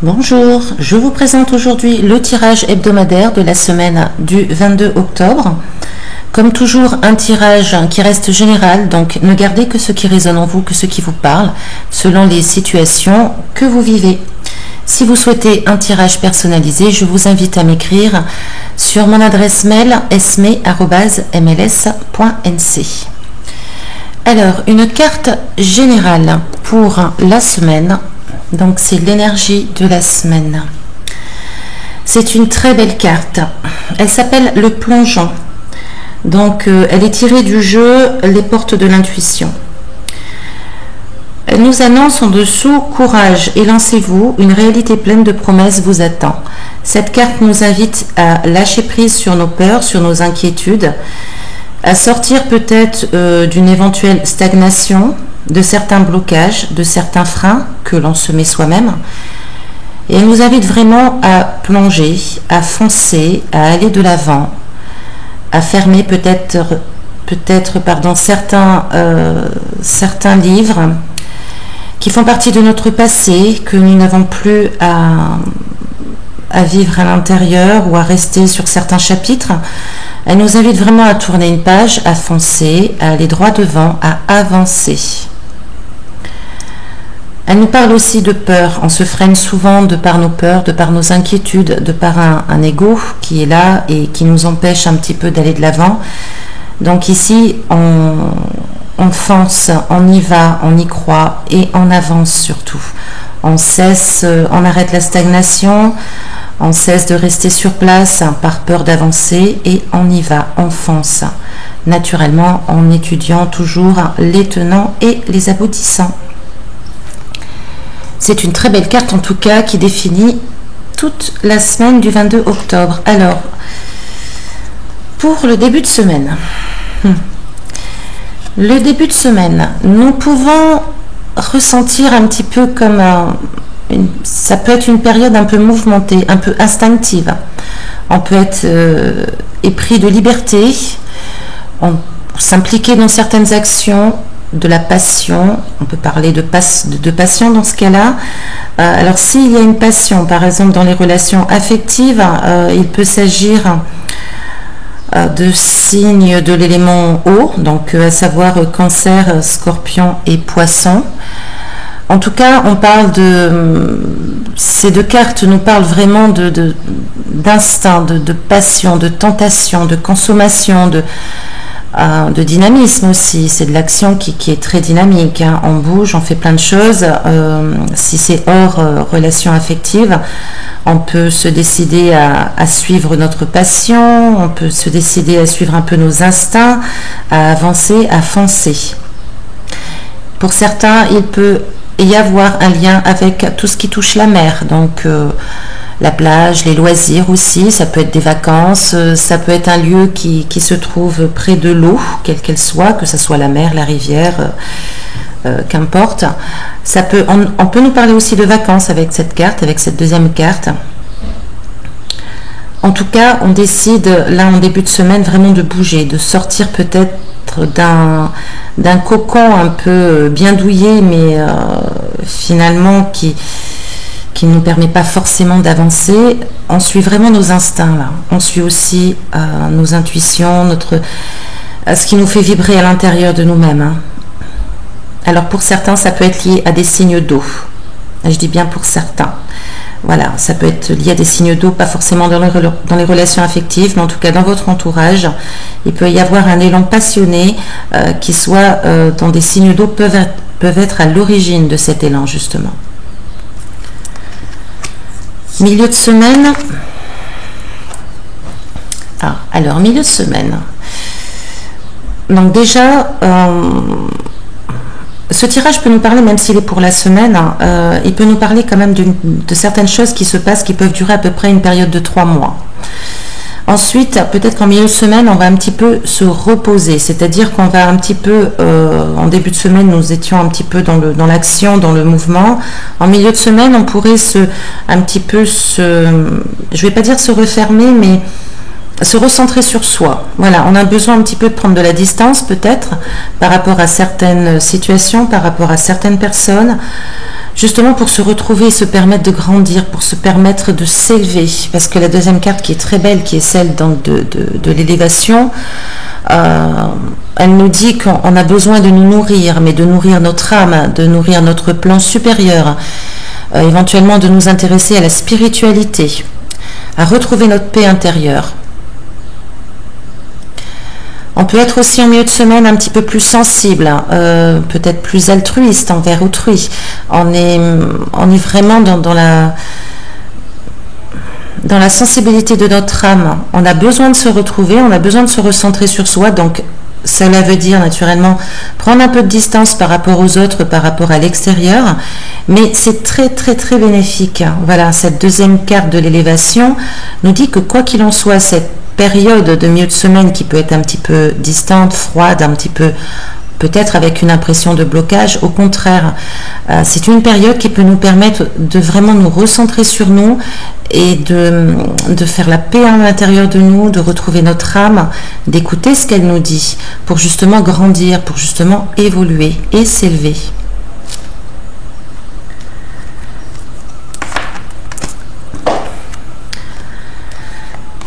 Bonjour, je vous présente aujourd'hui le tirage hebdomadaire de la semaine du 22 octobre. Comme toujours, un tirage qui reste général, donc ne gardez que ce qui résonne en vous, que ce qui vous parle, selon les situations que vous vivez. Si vous souhaitez un tirage personnalisé, je vous invite à m'écrire sur mon adresse mail sme@mls.nc. Alors, une carte générale pour la semaine. Donc c'est l'énergie de la semaine. C'est une très belle carte. Elle s'appelle le plongeon. Donc elle est tirée du jeu Les portes de l'intuition. Elle nous annonce en dessous: courage et lancez-vous, une réalité pleine de promesses vous attend. Cette carte nous invite à lâcher prise sur nos peurs, sur nos inquiétudes, à sortir peut-être d'une éventuelle stagnation, de certains blocages, de certains freins que l'on se met soi-même. Et elle nous invite vraiment à plonger, à foncer, à aller de l'avant, à fermer peut-être certains livres qui font partie de notre passé, que nous n'avons plus à vivre à l'intérieur ou à rester sur certains chapitres. Elle nous invite vraiment à tourner une page, à foncer, à aller droit devant, à avancer. Elle nous parle aussi de peur. On se freine souvent de par nos peurs, de par nos inquiétudes, de par un ego qui est là et qui nous empêche un petit peu d'aller de l'avant. Donc ici, on fonce, on y va, on y croit et on avance surtout. On arrête la stagnation, on cesse de rester sur place par peur d'avancer et on y va, on fonce. Naturellement, en étudiant toujours les tenants et les aboutissants. C'est une très belle carte en tout cas qui définit toute la semaine du 22 octobre. Alors, pour le début de semaine. Le début de semaine, nous pouvons ressentir un petit peu comme ça peut être une période un peu mouvementée, un peu instinctive. On peut être épris de liberté, s'impliquer dans certaines actions, de la passion. On peut parler de passion dans ce cas-là. Alors s'il y a une passion, par exemple dans les relations affectives, il peut s'agir de signes de l'élément eau, donc à savoir Cancer, Scorpion et Poisson. En tout cas, on parle ces deux cartes nous parlent vraiment d'instinct, de passion, de tentation, de consommation, de dynamisme aussi. C'est de l'action qui est très dynamique, hein. On bouge, on fait plein de choses. Si c'est hors relation affective, on peut se décider à suivre notre passion, on peut se décider à suivre un peu nos instincts, à avancer, à foncer. Pour certains, il peut y avoir un lien avec tout ce qui touche la mer, donc la plage, les loisirs aussi, ça peut être des vacances, ça peut être un lieu qui se trouve près de l'eau, quelle qu'elle soit, que ce soit la mer, la rivière, qu'importe. On peut nous parler aussi de vacances avec cette carte, avec cette deuxième carte. En tout cas, on décide là en début de semaine vraiment de bouger, de sortir peut-être d'un cocon un peu bien douillet, mais finalement qui ne nous permet pas forcément d'avancer. On suit vraiment nos instincts là. On suit aussi nos intuitions, ce qui nous fait vibrer à l'intérieur de nous-mêmes, hein. Alors pour certains, ça peut être lié à des signes d'eau. Je dis bien pour certains. Voilà, ça peut être lié à des signes d'eau, pas forcément dans les relations affectives, mais en tout cas dans votre entourage. Il peut y avoir un élan passionné qui soit dans des signes d'eau, peuvent être à l'origine de cet élan justement. Milieu de semaine. Alors, milieu de semaine. Donc déjà, ce tirage peut nous parler, même s'il est pour la semaine, il peut nous parler quand même de certaines choses qui se passent, qui peuvent durer à peu près une période de 3 mois. Ensuite, peut-être qu'en milieu de semaine, on va un petit peu se reposer, c'est-à-dire qu'on va un petit peu, en début de semaine, nous étions un petit peu dans l'action, dans le mouvement. En milieu de semaine, on pourrait je vais pas dire se refermer, mais se recentrer sur soi. Voilà, on a besoin un petit peu de prendre de la distance peut-être par rapport à certaines situations, par rapport à certaines personnes, justement pour se retrouver et se permettre de grandir, pour se permettre de s'élever. Parce que la deuxième carte qui est très belle, qui est celle donc de l'élévation, elle nous dit qu'on a besoin de nous nourrir, mais de nourrir notre âme, de nourrir notre plan supérieur, éventuellement de nous intéresser à la spiritualité, à retrouver notre paix intérieure. On peut être aussi en milieu de semaine un petit peu plus sensible, peut-être plus altruiste envers autrui. On est vraiment dans la sensibilité de notre âme. On a besoin de se retrouver, on a besoin de se recentrer sur soi. Donc cela veut dire naturellement prendre un peu de distance par rapport aux autres, par rapport à l'extérieur. Mais c'est très très très bénéfique. Voilà, cette deuxième carte de l'élévation nous dit que quoi qu'il en soit, cette période de milieu de semaine qui peut être un petit peu distante, froide, un petit peu peut-être avec une impression de blocage, au contraire, c'est une période qui peut nous permettre de vraiment nous recentrer sur nous et de faire la paix à l'intérieur de nous, de retrouver notre âme, d'écouter ce qu'elle nous dit pour justement grandir, pour justement évoluer et s'élever.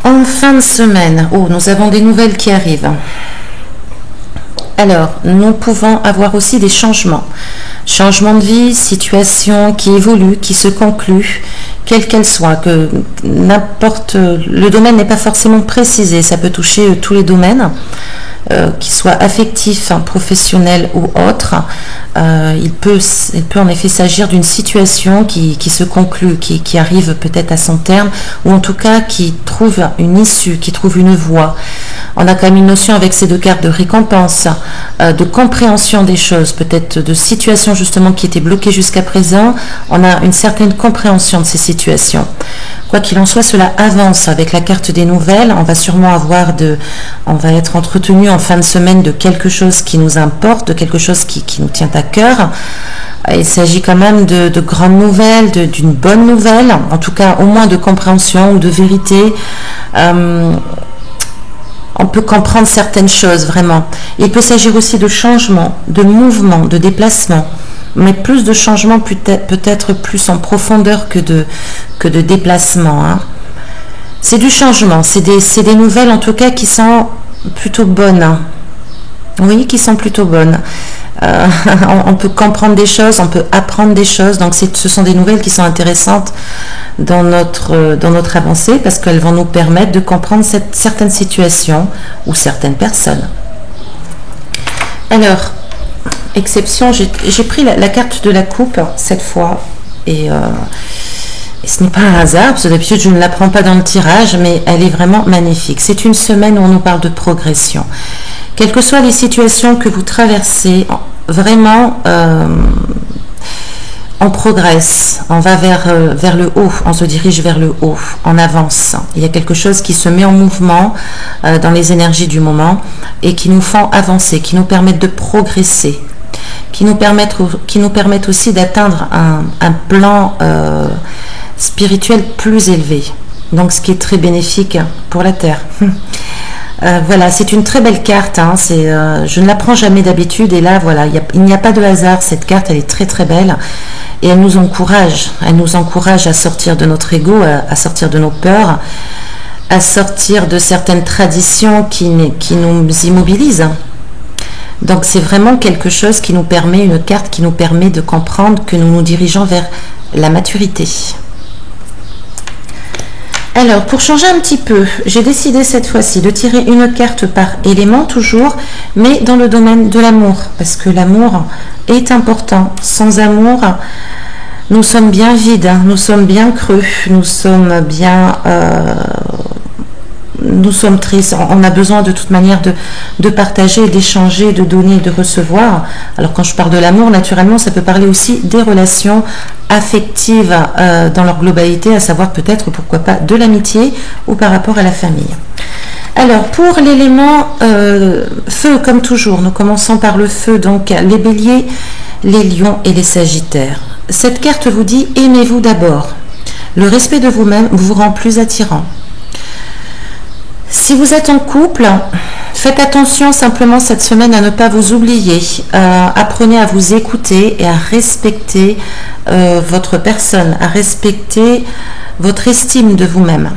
En fin de semaine, nous avons des nouvelles qui arrivent. Alors, nous pouvons avoir aussi des changements. Changements de vie, situations qui évoluent, qui se concluent, quelle qu'elle soit, que le domaine n'est pas forcément précisé, ça peut toucher tous les domaines, qu'ils soient affectifs, professionnels ou autres. Il peut en effet s'agir d'une situation qui se conclut, qui arrive peut-être à son terme, ou en tout cas qui trouve une issue, qui trouve une voie. On a quand même une notion avec ces deux cartes de récompense, de compréhension des choses, peut-être de situations justement qui étaient bloquées jusqu'à présent. On a une certaine compréhension de ces situations. Quoi qu'il en soit, cela avance avec la carte des nouvelles. On va sûrement on va être entretenu en fin de semaine de quelque chose qui nous importe, de quelque chose qui nous tient à cœur. Il s'agit quand même de grandes nouvelles, d'une bonne nouvelle, en tout cas au moins de compréhension ou de vérité. On peut comprendre certaines choses vraiment. Il peut s'agir aussi de changement, de mouvement, de déplacement, mais plus de changement peut-être plus en profondeur que de déplacement. Hein. C'est du changement, c'est des nouvelles en tout cas qui sont plutôt bonnes. Hein. Oui, qui sont plutôt bonnes. On peut comprendre des choses, on peut apprendre des choses, donc ce sont des nouvelles qui sont intéressantes dans notre avancée parce qu'elles vont nous permettre de comprendre certaines situations ou certaines personnes. Alors, exception, j'ai pris la carte de la coupe cette fois et ce n'est pas un hasard parce que d'habitude je ne la prends pas dans le tirage, mais elle est vraiment magnifique. C'est une semaine où on nous parle de progression. Quelles que soient les situations que vous traversez, vraiment, on progresse, on va vers le haut, on se dirige vers le haut, on avance. Il y a quelque chose qui se met en mouvement dans les énergies du moment et qui nous font avancer, qui nous permettent de progresser, qui nous permettent aussi d'atteindre un plan spirituel plus élevé. Donc ce qui est très bénéfique pour la Terre. Voilà, c'est une très belle carte. Hein, je ne la prends jamais d'habitude et là, voilà, il n'y a pas de hasard. Cette carte, elle est très très belle et elle nous encourage. Elle nous encourage à sortir de notre ego, à sortir de nos peurs, à sortir de certaines traditions qui nous immobilisent. Donc c'est vraiment quelque chose qui nous permet, une carte qui nous permet de comprendre que nous nous dirigeons vers la maturité. Alors, pour changer un petit peu, j'ai décidé cette fois-ci de tirer une carte par élément toujours, mais dans le domaine de l'amour, parce que l'amour est important. Sans amour, nous sommes bien vides, nous sommes bien creux, nous sommes tristes. On a besoin de toute manière de partager, d'échanger, de donner, de recevoir. Alors quand je parle de l'amour, naturellement, ça peut parler aussi des relations affectives dans leur globalité, à savoir peut-être, pourquoi pas, de l'amitié ou par rapport à la famille. Alors pour l'élément feu, comme toujours, nous commençons par le feu, donc les béliers, les lions et les sagittaires. Cette carte vous dit « Aimez-vous d'abord ». Le respect de vous-même vous rend plus attirant. Si vous êtes en couple, faites attention simplement cette semaine à ne pas vous oublier. Apprenez à vous écouter et à respecter votre personne, à respecter votre estime de vous-même.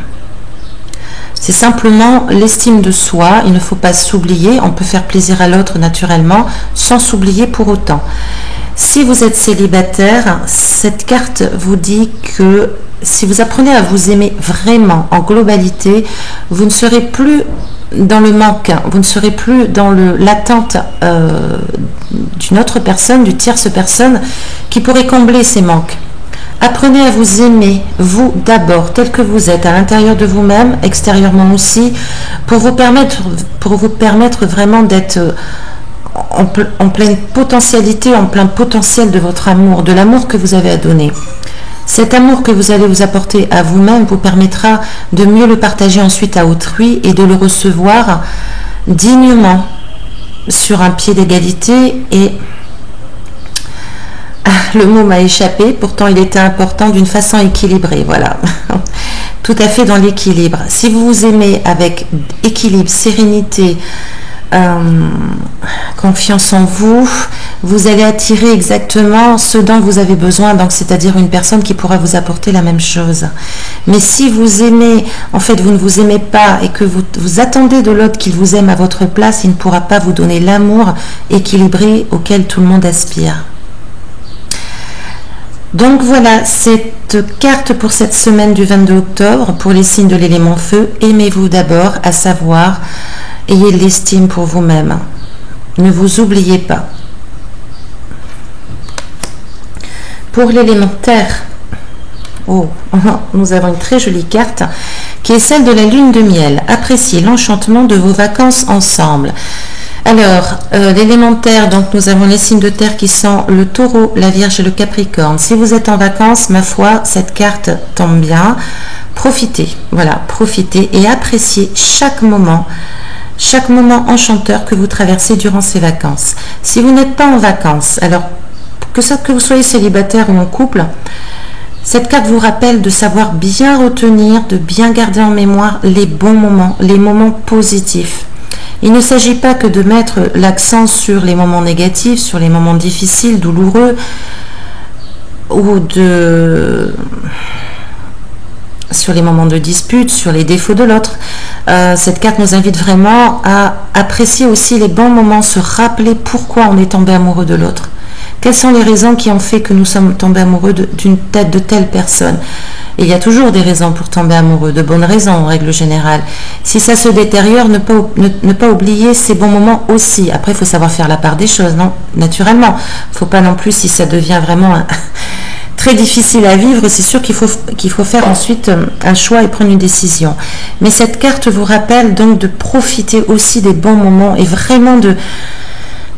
C'est simplement l'estime de soi, il ne faut pas s'oublier, on peut faire plaisir à l'autre naturellement sans s'oublier pour autant. Si vous êtes célibataire, cette carte vous dit que si vous apprenez à vous aimer vraiment en globalité, vous ne serez plus dans le manque, vous ne serez plus dans l'attente d'une autre personne, d'une tierce personne qui pourrait combler ces manques. Apprenez à vous aimer, vous d'abord, tel que vous êtes, à l'intérieur de vous-même, extérieurement aussi, pour vous permettre vraiment d'être en pleine potentialité, en plein potentiel de votre amour, de l'amour que vous avez à donner. Cet amour que vous allez vous apporter à vous-même vous permettra de mieux le partager ensuite à autrui et de le recevoir dignement, sur un pied d'égalité et... Le mot m'a échappé, pourtant il était important, d'une façon équilibrée, voilà. Tout à fait dans l'équilibre. Si vous vous aimez avec équilibre, sérénité, confiance en vous, vous allez attirer exactement ce dont vous avez besoin, donc c'est-à-dire une personne qui pourra vous apporter la même chose. Mais si vous aimez, en fait vous ne vous aimez pas et que vous attendez de l'autre qu'il vous aime à votre place, il ne pourra pas vous donner l'amour équilibré auquel tout le monde aspire. Donc voilà, cette carte pour cette semaine du 22 octobre, pour les signes de l'élément feu, aimez-vous d'abord, à savoir, ayez de l'estime pour vous-même. Ne vous oubliez pas. Pour l'élément terre, nous avons une très jolie carte qui est celle de la lune de miel. Appréciez l'enchantement de vos vacances ensemble. Alors, l'élémentaire, donc nous avons les signes de terre qui sont le taureau, la vierge et le capricorne. Si vous êtes en vacances, ma foi, cette carte tombe bien. Profitez, voilà, profitez et appréciez chaque moment enchanteur que vous traversez durant ces vacances. Si vous n'êtes pas en vacances, alors que vous soyez célibataire ou en couple, cette carte vous rappelle de savoir bien retenir, de bien garder en mémoire les bons moments, les moments positifs. Il ne s'agit pas que de mettre l'accent sur les moments négatifs, sur les moments difficiles, douloureux, ou sur les moments de dispute, sur les défauts de l'autre. Cette carte nous invite vraiment à apprécier aussi les bons moments, se rappeler pourquoi on est tombé amoureux de l'autre. Quelles sont les raisons qui ont fait que nous sommes tombés amoureux de telle personne? Et il y a toujours des raisons pour tomber amoureux, de bonnes raisons en règle générale. Si ça se détériore, ne pas oublier ces bons moments aussi. Après, il faut savoir faire la part des choses, non? Naturellement. Il ne faut pas non plus, si ça devient vraiment très difficile à vivre, c'est sûr qu'il faut faire ensuite un choix et prendre une décision. Mais cette carte vous rappelle donc de profiter aussi des bons moments et vraiment de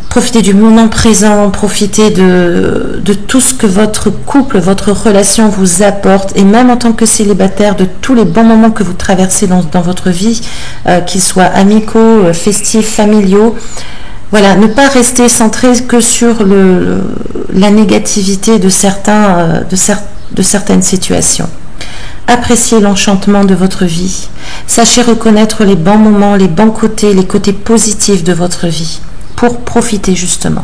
profiter du moment présent, profiter de tout ce que votre couple, votre relation vous apporte, et même en tant que célibataire, de tous les bons moments que vous traversez dans votre vie, qu'ils soient amicaux, festifs, familiaux. Voilà, ne pas rester centré que sur la négativité de certaines situations. Appréciez l'enchantement de votre vie. Sachez reconnaître les bons moments, les bons côtés, les côtés positifs de votre vie, pour profiter justement.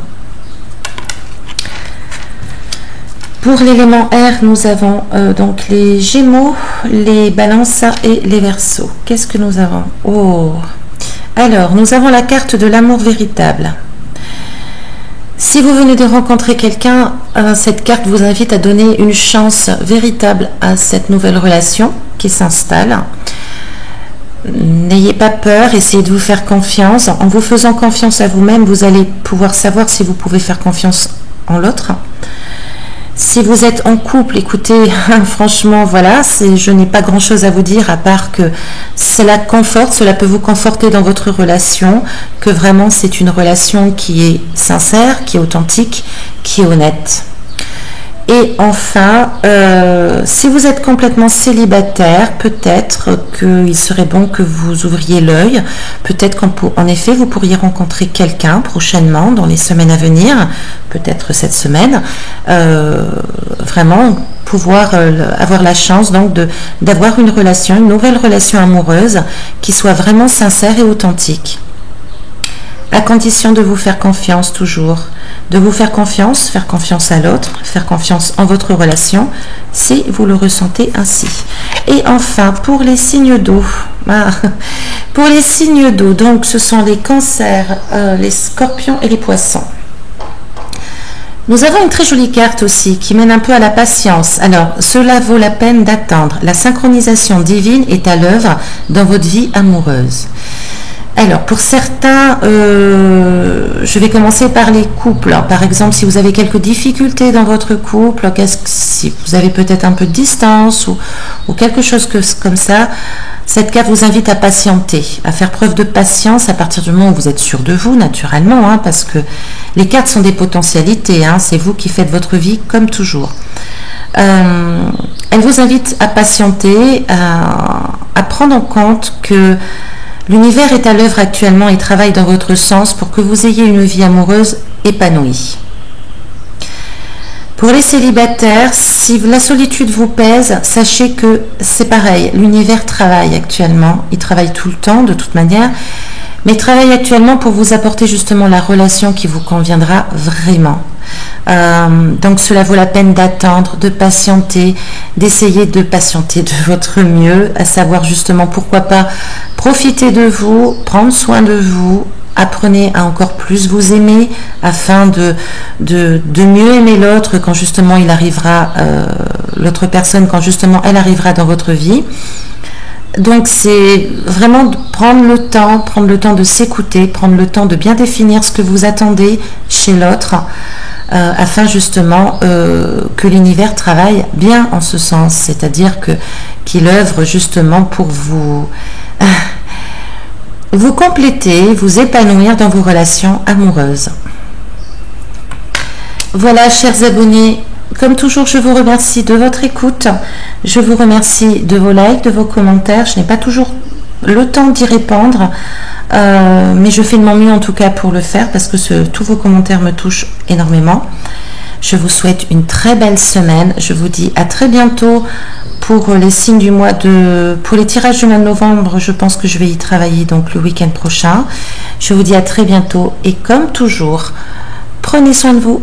Pour l'élément air, nous avons donc les Gémeaux, les Balances et les Verseaux. Qu'est-ce que nous avons? Alors, nous avons la carte de l'amour véritable. Si vous venez de rencontrer quelqu'un, cette carte vous invite à donner une chance véritable à cette nouvelle relation qui s'installe. N'ayez pas peur, essayez de vous faire confiance. En vous faisant confiance à vous-même, vous allez pouvoir savoir si vous pouvez faire confiance en l'autre. Si vous êtes en couple, écoutez, franchement, voilà, je n'ai pas grand-chose à vous dire à part que cela peut vous conforter dans votre relation, que vraiment c'est une relation qui est sincère, qui est authentique, qui est honnête. Et enfin, si vous êtes complètement célibataire, peut-être qu'il serait bon que vous ouvriez l'œil. Peut-être qu'en effet, vous pourriez rencontrer quelqu'un prochainement, dans les semaines à venir, peut-être cette semaine. Vraiment, pouvoir avoir la chance donc d'avoir une relation, une nouvelle relation amoureuse qui soit vraiment sincère et authentique. À condition de vous faire confiance toujours, de vous faire confiance à l'autre, faire confiance en votre relation, si vous le ressentez ainsi. Et enfin, pour les signes d'eau, pour les signes d'eau, donc ce sont les cancers, les scorpions et les poissons. Nous avons une très jolie carte aussi qui mène un peu à la patience. Alors, cela vaut la peine d'attendre. La synchronisation divine est à l'œuvre dans votre vie amoureuse. Alors, pour certains, je vais commencer par les couples. Par exemple, si vous avez quelques difficultés dans votre couple, si vous avez peut-être un peu de distance ou quelque chose comme ça, cette carte vous invite à patienter, à faire preuve de patience à partir du moment où vous êtes sûr de vous, naturellement, parce que les cartes sont des potentialités, c'est vous qui faites votre vie comme toujours. Elle vous invite à patienter, à prendre en compte que l'univers est à l'œuvre actuellement et travaille dans votre sens pour que vous ayez une vie amoureuse épanouie. Pour les célibataires, si la solitude vous pèse, sachez que c'est pareil, l'univers travaille actuellement, il travaille tout le temps de toute manière, mais il travaille actuellement pour vous apporter justement la relation qui vous conviendra vraiment. Donc cela vaut la peine d'attendre, de patienter, d'essayer de patienter de votre mieux, à savoir justement pourquoi pas profiter de vous, prendre soin de vous, apprenez à encore plus vous aimer afin de mieux aimer l'autre quand justement il arrivera, l'autre personne quand justement elle arrivera dans votre vie. Donc c'est vraiment de prendre le temps de s'écouter, prendre le temps de bien définir ce que vous attendez chez l'autre, afin justement que l'univers travaille bien en ce sens, c'est-à-dire qu'il œuvre justement pour vous compléter, vous épanouir dans vos relations amoureuses. Voilà, chers abonnés, comme toujours, je vous remercie de votre écoute. Je vous remercie de vos likes, de vos commentaires. Je n'ai pas toujours le temps d'y répondre, mais je fais de mon mieux en tout cas pour le faire parce que tous vos commentaires me touchent énormément. Je vous souhaite une très belle semaine. Je vous dis à très bientôt pour les signes du mois pour les tirages du mois de novembre. Je pense que je vais y travailler donc le week-end prochain. Je vous dis à très bientôt et comme toujours, prenez soin de vous.